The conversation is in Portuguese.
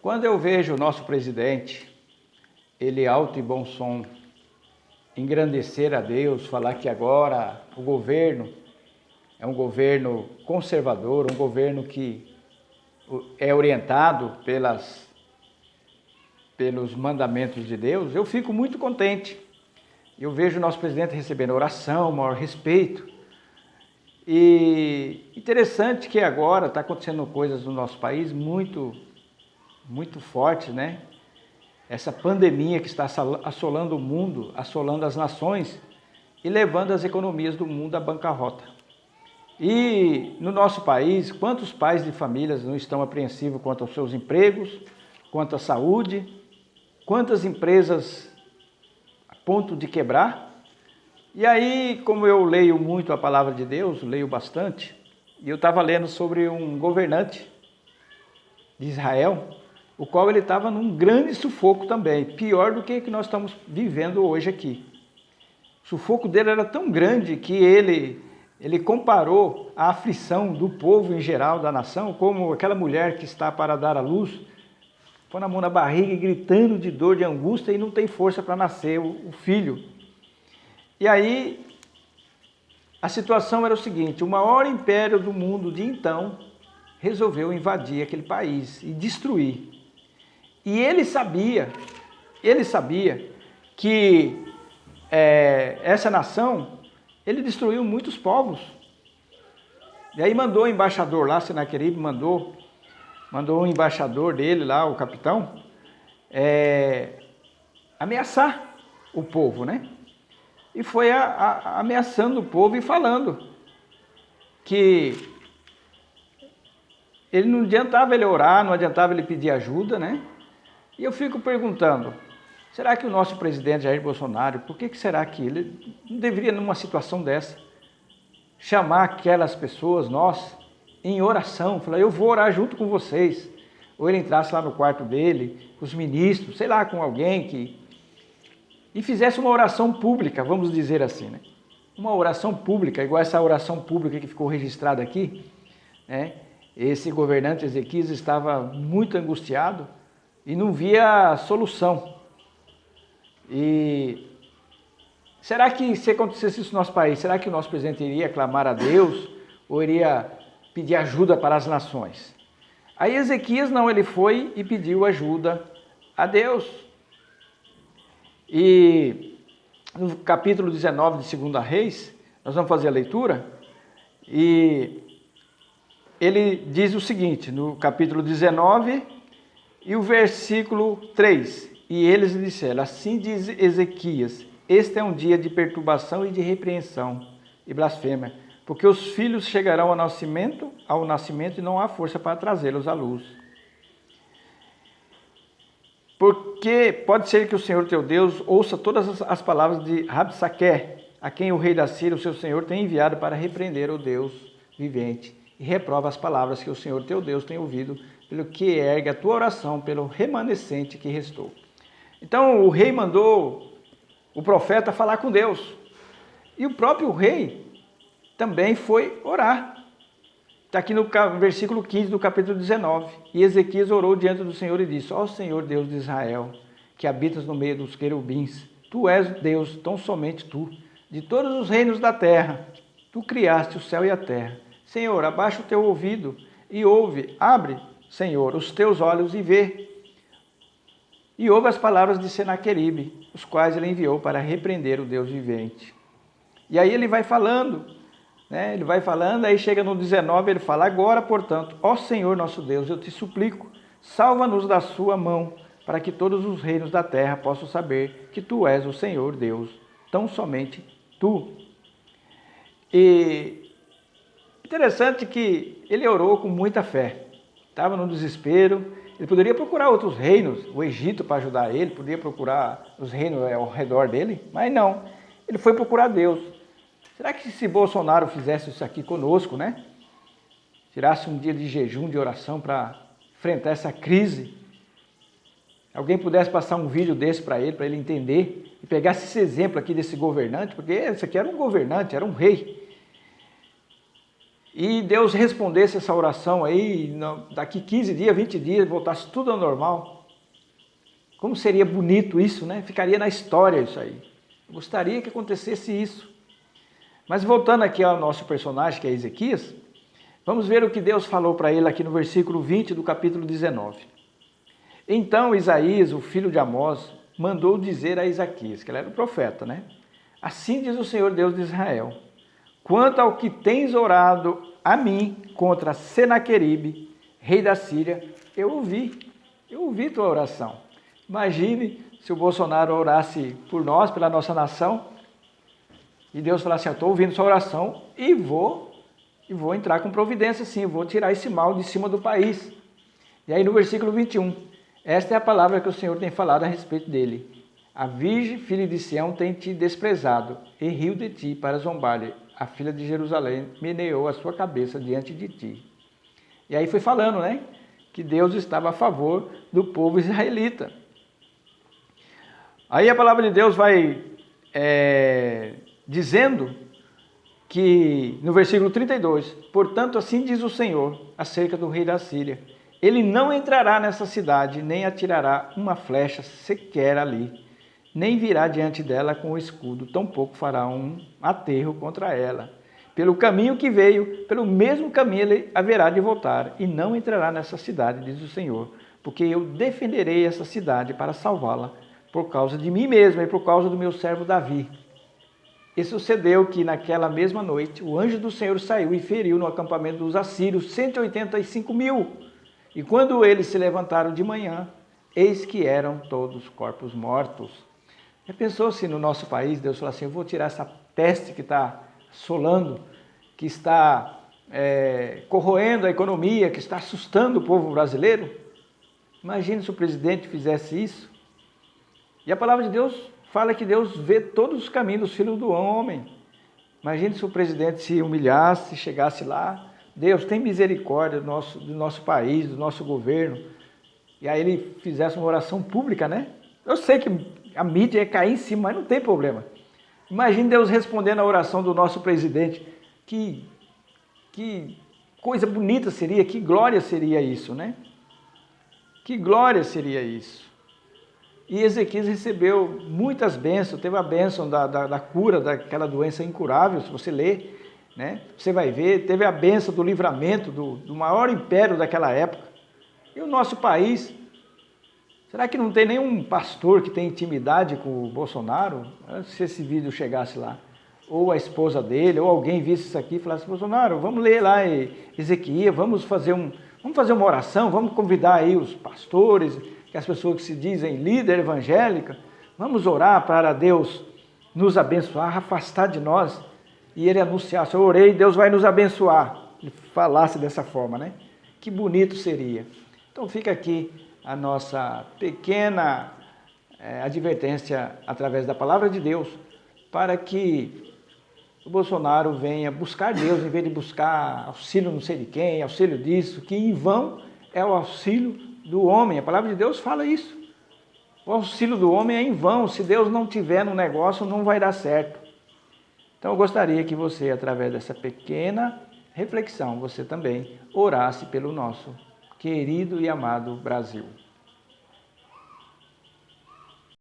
Quando eu vejo o nosso presidente, ele alto e bom som, engrandecer a Deus, falar que agora o governo é um governo conservador, um governo que é orientado pelos mandamentos de Deus, eu fico muito contente. Eu vejo o nosso presidente recebendo oração, maior respeito. E interessante que agora está acontecendo coisas no nosso país muito fortes, né? Essa pandemia que está assolando o mundo, assolando as nações e levando as economias do mundo à bancarrota. E no nosso país, quantos pais de famílias não estão apreensivos quanto aos seus empregos, quanto à saúde, quantas empresas a ponto de quebrar? E aí, como eu leio muito a palavra de Deus, leio bastante, e eu estava lendo sobre um governante de Israel, o qual ele estava num grande sufoco também, pior do que nós estamos vivendo hoje aqui. O sufoco dele era tão grande que ele comparou a aflição do povo em geral, da nação, como aquela mulher que está para dar à luz, põe a mão na barriga e gritando de dor, de angústia e não tem força para nascer o filho. E aí, a situação era o seguinte, o maior império do mundo de então resolveu invadir aquele país e destruir. E ele sabia que essa nação, ele destruiu muitos povos. E aí mandou o embaixador lá, Senaqueribe mandou um embaixador dele lá, o capitão, ameaçar o povo, né? E foi ameaçando o povo e falando que ele não adiantava ele orar, não adiantava ele pedir ajuda, né? E eu fico perguntando, será que o nosso presidente Jair Bolsonaro, por que será que ele não deveria, numa situação dessa, chamar aquelas pessoas, nós, em oração, falar, eu vou orar junto com vocês. Ou ele entrasse lá no quarto dele, com os ministros, sei lá, com alguém e fizesse uma oração pública, vamos dizer assim, né? Uma oração pública, igual essa oração pública que ficou registrada aqui, né? Esse governante Ezequias estava muito angustiado e não via solução. E será que se acontecesse isso no nosso país, será que o nosso presidente iria clamar a Deus ou iria pedir ajuda para as nações? Aí Ezequias não, ele foi e pediu ajuda a Deus. E no capítulo 19 de 2 Reis, nós vamos fazer a leitura, e ele diz o seguinte, no capítulo 19 e o versículo 3, e eles lhe disseram, assim diz Ezequias, este é um dia de perturbação e de repreensão e blasfêmia, porque os filhos chegarão ao nascimento e não há força para trazê-los à luz. Porque pode ser que o Senhor teu Deus ouça todas as palavras de Rabsaqué, a quem o rei da Síria, o seu Senhor, tem enviado para repreender o Deus vivente, e reprova as palavras que o Senhor teu Deus tem ouvido, pelo que ergue a tua oração pelo remanescente que restou. Então o rei mandou o profeta falar com Deus, e o próprio rei também foi orar. Está aqui no versículo 15 do capítulo 19. E Ezequias orou diante do Senhor e disse, ó Senhor Deus de Israel, que habitas no meio dos querubins, tu és Deus, tão somente tu, de todos os reinos da terra. Tu criaste o céu e a terra. Senhor, abaixa o teu ouvido e ouve, abre, Senhor, os teus olhos e vê. E ouve as palavras de Senaqueribe, os quais ele enviou para repreender o Deus vivente. E aí ele vai falando, né? Ele vai falando, aí chega no 19, ele fala, agora, portanto, ó Senhor nosso Deus, eu te suplico, salva-nos da sua mão, para que todos os reinos da terra possam saber que tu és o Senhor Deus, tão somente tu. E interessante que ele orou com muita fé, estava no desespero, ele poderia procurar outros reinos, o Egito para ajudar ele, poderia procurar os reinos ao redor dele, mas não, ele foi procurar Deus. Será que se Bolsonaro fizesse isso aqui conosco, né? Tirasse um dia de jejum, de oração para enfrentar essa crise, alguém pudesse passar um vídeo desse para ele entender, e pegasse esse exemplo aqui desse governante, porque esse aqui era um governante, era um rei. e Deus respondesse essa oração aí, daqui 15 dias, 20 dias, voltasse tudo ao normal. Como seria bonito isso, né? Ficaria na história isso aí. Eu gostaria que acontecesse isso. Mas voltando aqui ao nosso personagem, que é Ezequias, vamos ver o que Deus falou para ele aqui no versículo 20 do capítulo 19. Então Isaías, o filho de Amós, mandou dizer a Ezequias, que ele era o profeta, né? Assim diz o Senhor Deus de Israel: quanto ao que tens orado a mim contra Senaqueribe, rei da Síria, eu ouvi tua oração. Imagine se o Bolsonaro orasse por nós, pela nossa nação, e Deus falasse assim: eu estou ouvindo sua oração e vou entrar com providência sim, vou tirar esse mal de cima do país. E aí no versículo 21, esta é a palavra que o Senhor tem falado a respeito dele. A virgem, filha de Sião, tem te desprezado e riu de ti para zombar-lhe. A filha de Jerusalém meneou a sua cabeça diante de ti. E aí foi falando, né? Que Deus estava a favor do povo israelita. Aí a palavra de Deus vai dizendo que, no versículo 32, portanto assim diz o Senhor acerca do rei da Síria: ele não entrará nessa cidade, nem atirará uma flecha sequer ali, nem virá diante dela com o escudo, tampouco fará um aterro contra ela. Pelo caminho que veio, pelo mesmo caminho ele haverá de voltar, e não entrará nessa cidade, diz o Senhor, porque eu defenderei essa cidade para salvá-la, por causa de mim mesmo e por causa do meu servo Davi. E sucedeu que naquela mesma noite o anjo do Senhor saiu e feriu no acampamento dos assírios 185.000. E quando eles se levantaram de manhã, eis que eram todos corpos mortos. Já pensou se no nosso país Deus falou assim: eu vou tirar essa peste que está assolando, que está corroendo a economia, que está assustando o povo brasileiro? Imagine se o presidente fizesse isso. E a palavra de Deus fala que Deus vê todos os caminhos dos filhos do homem. Imagine se o presidente se humilhasse, chegasse lá: Deus, tem misericórdia do nosso país, do nosso governo. E aí ele fizesse uma oração pública, né? Eu sei que a mídia ia cair em cima, mas não tem problema. Imagine Deus respondendo a oração do nosso presidente. Que coisa bonita seria, que glória seria isso, né? Que glória seria isso. E Ezequias recebeu muitas bênçãos, teve a bênção da cura daquela doença incurável, se você ler, né? Você vai ver, teve a bênção do livramento do maior império daquela época. E o nosso país, será que não tem nenhum pastor que tem intimidade com o Bolsonaro? Se esse vídeo chegasse lá, ou a esposa dele, ou alguém visse isso aqui e falasse: Bolsonaro, vamos ler lá Ezequias, vamos fazer uma oração, vamos convidar aí os pastores, que as pessoas que se dizem líder evangélica, vamos orar para Deus nos abençoar, afastar de nós, e ele anunciasse: eu orei, Deus vai nos abençoar. Ele falasse dessa forma, né? Que bonito seria. Então fica aqui a nossa pequena advertência através da palavra de Deus, para que o Bolsonaro venha buscar Deus, em vez de buscar auxílio não sei de quem, auxílio disso, que em vão é o auxílio do homem. A palavra de Deus fala isso. O auxílio do homem é em vão. Se Deus não tiver no negócio, não vai dar certo. Então eu gostaria que você, através dessa pequena reflexão, você também orasse pelo nosso querido e amado Brasil.